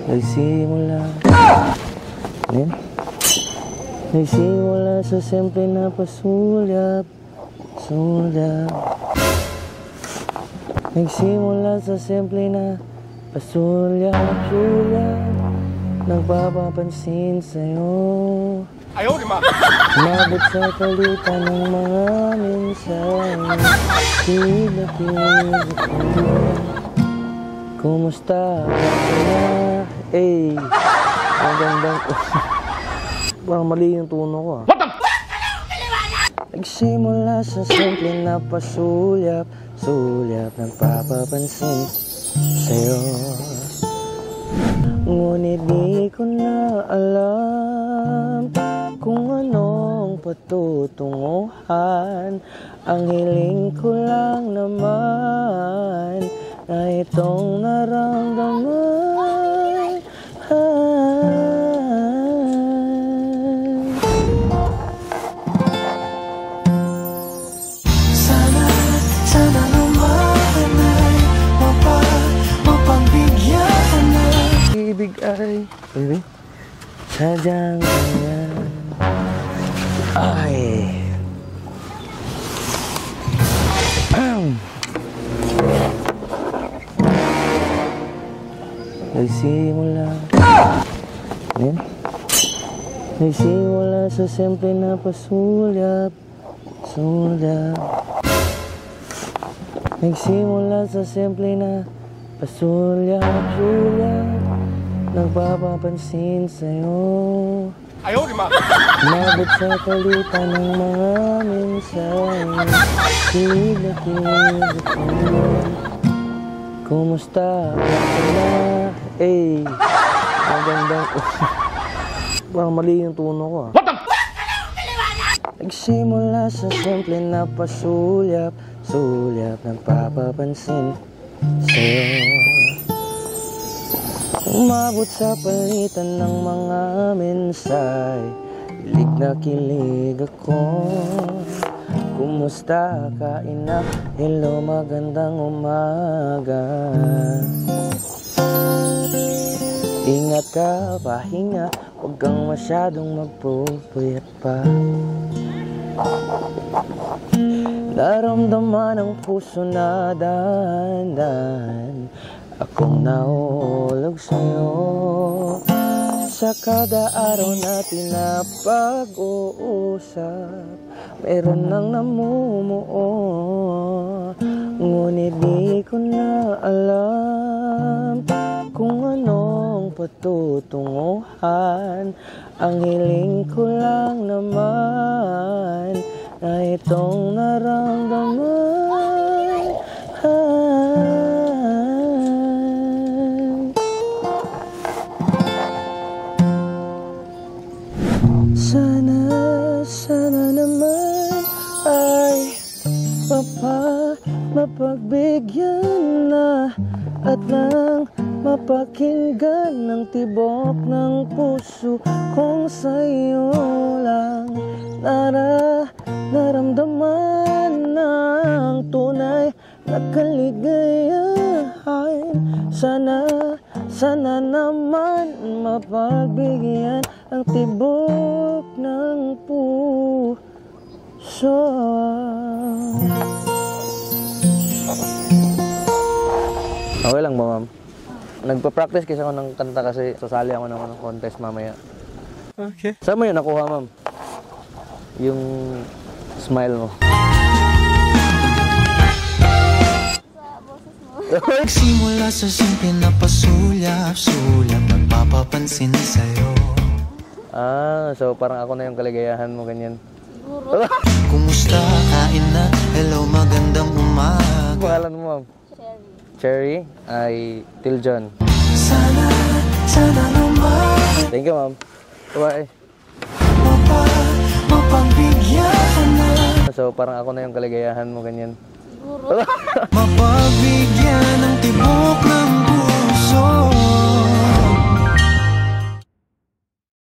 Nagsimula Ayan. Nagsimula sa simple na pasulyap. Nagsimula sa simple na pasulyap. Nagpapapansin sa'yo. Umabot sa palitan ng mga minsan. Kilig-kilig ako. Kumusta ka na? Ang gandang parang mali yung tono ko ah. What the f***? Nagsimula sa simple na pasulyap. Nagpapapansin sa'yo. Ngunit di ko na alam kung anong patutunguhan. Ang hiling ko lang naman na itong naramdaman. Sana naman ay mapagbigyan na. Ibig ay sadyang ganyan. Ay Nagsimula Ayan. Nagsimula sa simple na pasulyap. Nagsimula sa simple na pasulyap. Nagpapapansin sa'yo. Umabot sa palitan ng mga minsan. Kilig-kilig ako. Kumusta ka na? Ang gandang parang mali yung tono ko ah. What the f***? Nagsimula sa simple na pasulyap. Nagpapapansin sa'yo. Umabot sa palitan ng mga mensay. Kilig na kilig ako. Kumusta ka ina? Hello, magandang umaga. Ingat ka, pahinga. Huwag kang masyadong magpupuyat pa. Naramdaman ang puso na dahan-dahan. Akong nahulog sa'yo. Sa kada araw natin na pag-uusap, meron nang namumuo. Ngunit di ko na alam kung anong patutunguhan. Ang hiling ko lang naman na itong naramdaman. Sana naman ay mapagbigyan na at nang mapakinggan ng tibok ng puso kung sa'yo lang naramdaman ng tunay na kaligayahan. Sana naman mapagbigyan ang tibok ng puso. Okay lang ba, ma'am? Nagpa-practice kasi ako ng kanta kasi sasali ako ng contest mamaya. Okay. Saan mo yun nakuha, ma'am? Yung smile mo. Simula sa simple na pasulyap, nagpapapansin sa'yo. So parang ako na yung kaligayahan mo, ganyan. Siguro. Kumusta, kain na? Hello, magandang umaga. Pangalan mo, ma'am? Cherry. Ay Tiljon. Sana naman. Thank you, ma'am. Bye. Mapagbigyan na. So parang ako na yung kaligayahan mo, ganyan. Siguro. Mapagbigyan ng tibok ng puso.